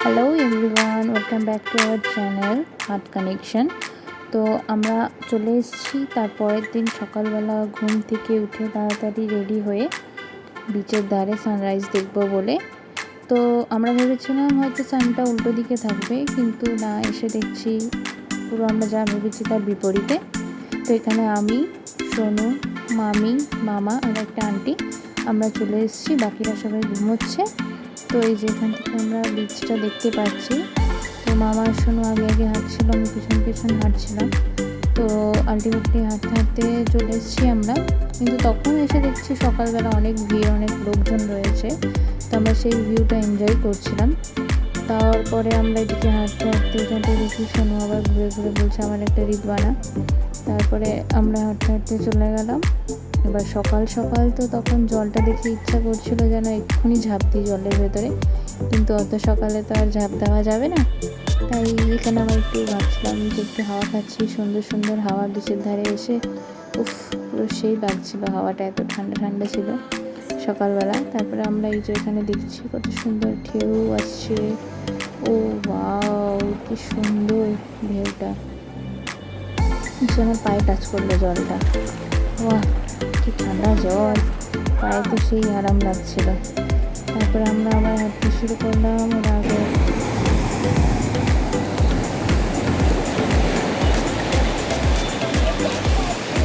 Hello everyone, welcome back to our channel heart connection. তো আমরা চলে এসেছি তারপরের দিন সকালবেলা ঘুম থেকে উঠে তাড়াতাড়ি রেডি হয়ে বিচের ধারে সানরাইজ দেখব বলে। তো আমরা ভেবেছিলাম হয়তো সানটা উল্টো দিকে থাকবে, কিন্তু না, এসে দেখছি পুরো আমরা যা ভেবেছি তার বিপরীতে। তো এখানে আমি, সোনু, মামি, মামা আর একটা আন্টি আমরা চলে এসেছি, বাকিরা সবাই ঘুমোচ্ছে। তো এই যে এখান থেকে আমরা বিচটা দেখতে পাচ্ছি। তো মামা সোনু আগে আগে হাঁটছিল, আমি পিছন পিছন হাঁটছিলাম। তো আলটিমেটলি হাঁটতে হাঁটতে চলে এসেছি আমরা, কিন্তু তখন এসে দেখছি সকালবেলা অনেক ভিড়, অনেক লোকজন রয়েছে। তো আমরা সেই ভিউটা এনজয় করছিলাম। তারপরে আমরা এদিকে হাঁটতে হাঁটতে এখানটা দেখি সোনু আবার ঘুরে ঘুরে বলছে আমার একটা রিল বানা। তারপরে আমরা হাঁটতে হাঁটতে চলে গেলাম। এবার সকাল সকাল তো তখন জলটা দেখে ইচ্ছা করছিল যেন এক্ষুনি ঝাঁপ দিই জলের ভেতরে, কিন্তু অত সকালে তো আর ঝাঁপ দেওয়া যাবে না। তাই এখানে আমার একটু ভাবছিলাম যে একটু হাওয়া খাচ্ছি, সুন্দর সুন্দর হাওয়া বিচের ধারে এসে, উফ, পুরো সেই লাগছিল, হাওয়াটা এত ঠান্ডা ঠান্ডা ছিল সকালবেলা। তারপরে আমরা এই যে এখানে দেখছি কত সুন্দর ঢেউ আসছে। ও ওয়াও, কি সুন্দর ঢেউটা, যে আমার পায়ে টাচ করলো জলটা। ওয়াহ, কি ঠান্ডা জল, পায়ে তো সেই আরাম লাগছিল। তারপরে আমরা আবার হাঁটতে শুরু করলাম। ওর আগে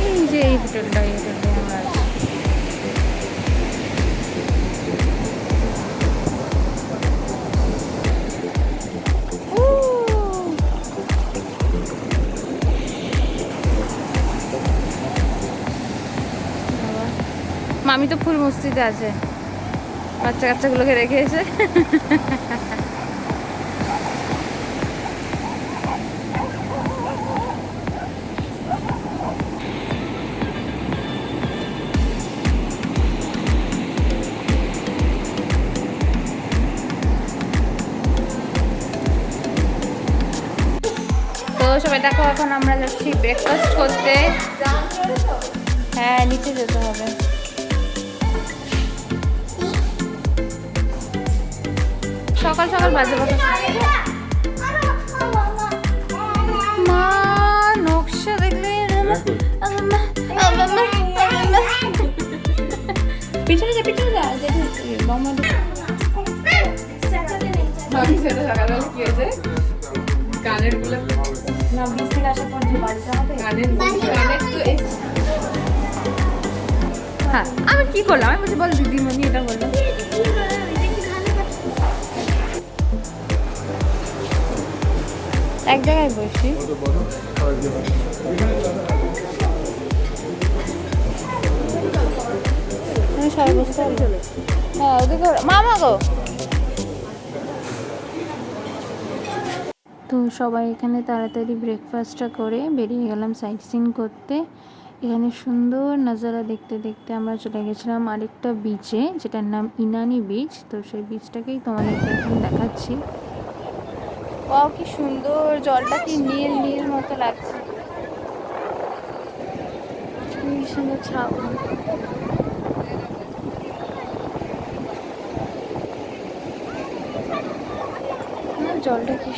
এই যে এই হোটেলটাই আমরা আছি। মামি তো ফুল মস্তিতে আছে, বাচ্চা কাচ্চাগুলোকে রেখে এসে। তো সবাই দেখো, এখন আমরা যাচ্ছি ব্রেকফাস্ট করতে। হ্যাঁ, নিচে যেতে হবে। সকাল সকাল বাজে কথা। মা, নকশা দেখলে পিছনে যা, পিছনে যা, সকালবেলা কি হয়েছে, গানের গুলো না বিশ থেকে আসার পর যে বাড়িতে হবে গানের। হ্যাঁ, আমি কি করলাম, আমি বলছি বল দিদিমণি এটা বললাম। এক জায়গায় বসি, সবাই বসতে হবে। হ্যাঁ, ওদিকে মামা গো। তো সবাই এখানে তাড়াতাড়ি ব্রেকফাস্টটা করে বেরিয়ে গেলাম সাইট সিন করতে। এখানে সুন্দর নাজারা দেখতে দেখতে আমরা চলে গেছিলাম আরেকটা বিচে, যেটার নাম ইনানি বিচ। তো সেই বিচটাকেই তোমাদেরকে এখন দেখাচ্ছি। ও কি সুন্দর, জলটা কি নীল নীল মতো লাগছে, কি সুন্দর ছাপ। জলটা কি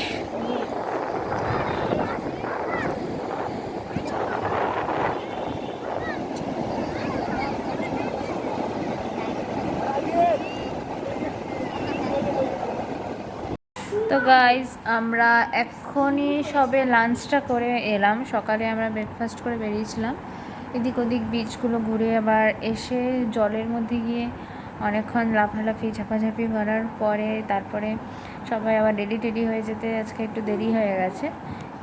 তো গাইজ, আমরা এখনই সবে লাঞ্চটা করে এলাম। সকালে আমরা ব্রেকফাস্ট করে বেরিয়েছিলাম, এদিক ওদিক বিচগুলো ঘুরে আবার এসে জলের মধ্যে গিয়ে অনেকক্ষণ লাফালাফি ঝাপাঝাপি করার পরে তারপরে সবাই আবার রেডি হয়ে যেতে আজকে একটু দেরি হয়ে গেছে।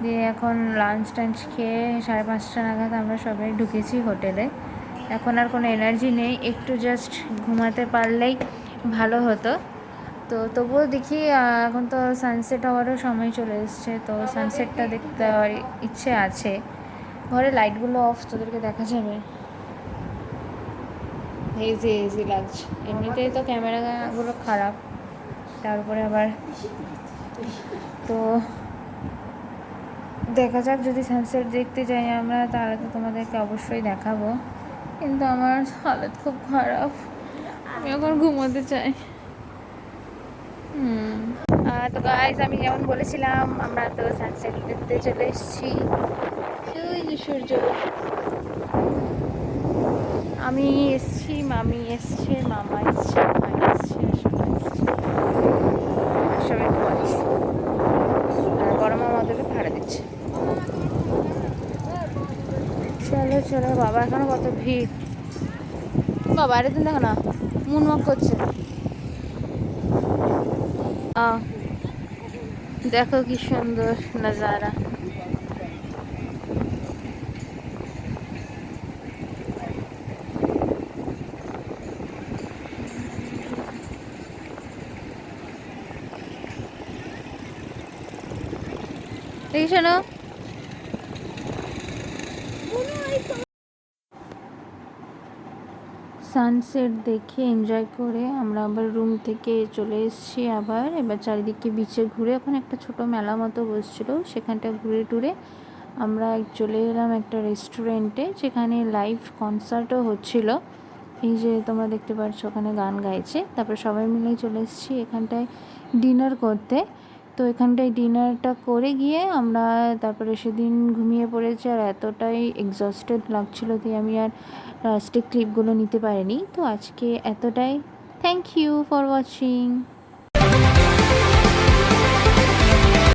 দিয়ে এখন লাঞ্চ টাঞ্চ খেয়ে 5:30 নাগাদ আমরা সবাই ঢুকেছি হোটেলে। এখন আর কোনো এনার্জি নেই, একটু জাস্ট ঘুমাতে পারলেই ভালো হতো। তো তবুও দেখি, এখন তো সানসেট হওয়ারও সময় চলে এসছে, তো সানসেটটা দেখতে ইচ্ছে আছে। ঘরে লাইটগুলো অফ, তোদেরকে দেখা যাবে, হেজি হেজি লাগছে। এমনিতেই তো ক্যামেরাগুলো খারাপ, তারপরে আবার তো দেখা যাক, যদি সানসেট দেখতে যাই আমরা তাহলে তো তোমাদেরকে অবশ্যই দেখাবো। কিন্তু আমার হালত খুব খারাপ, আমি এখন ঘুমোতে চাই। তো গাইজ আমি যেমন বলেছিলাম আমরা তো সানসেট দেখতে চলে এসেছি। সূর্য, আমি এসছি, মামি এসছে, মামা এসছে, ভাই এসছে, সবাই এসছে, সবাই ঘুমাচ্ছে। আর বড় মামা ওদেরকে ভাড়া দিচ্ছে। চলো চলো বাবা, এখনো কত ভিড় বাবা, বাইরে দিন দেখো না মুনওয়াক করছে। দেখো কি সুন্দর নাজারা। দেখি শোনো, সানসেট দেখে এনজয় করে আমরা আবার রুম থেকে চলে এসেছি। আবার এবার চারিদিকে বিচে ঘুরে, ওখানে একটা ছোট মেলা মতো বসছিল, সেখানটা ঘুরে টুরে আমরা চলে এলাম একটা রেস্টুরেন্টে, যেখানে লাইভ কনসার্টও হচ্ছিল। এই যে তোমরা দেখতে পাচ্ছ ওখানে গান গাইছে। তারপর সবাই মিলেই চলে এসেছি এখানটায় ডিনার করতে। তো এখানটায় ডিনারটা করে গিয়ে আমরা তারপরে সেদিন ঘুমিয়ে পড়েছি, আর এতটাই এক্সস্টেড লাগছিল যে আমি আর লাস্টের ক্লিপগুলো নিতে পারিনি। তো আজকে এতটাই। Thank you for watching.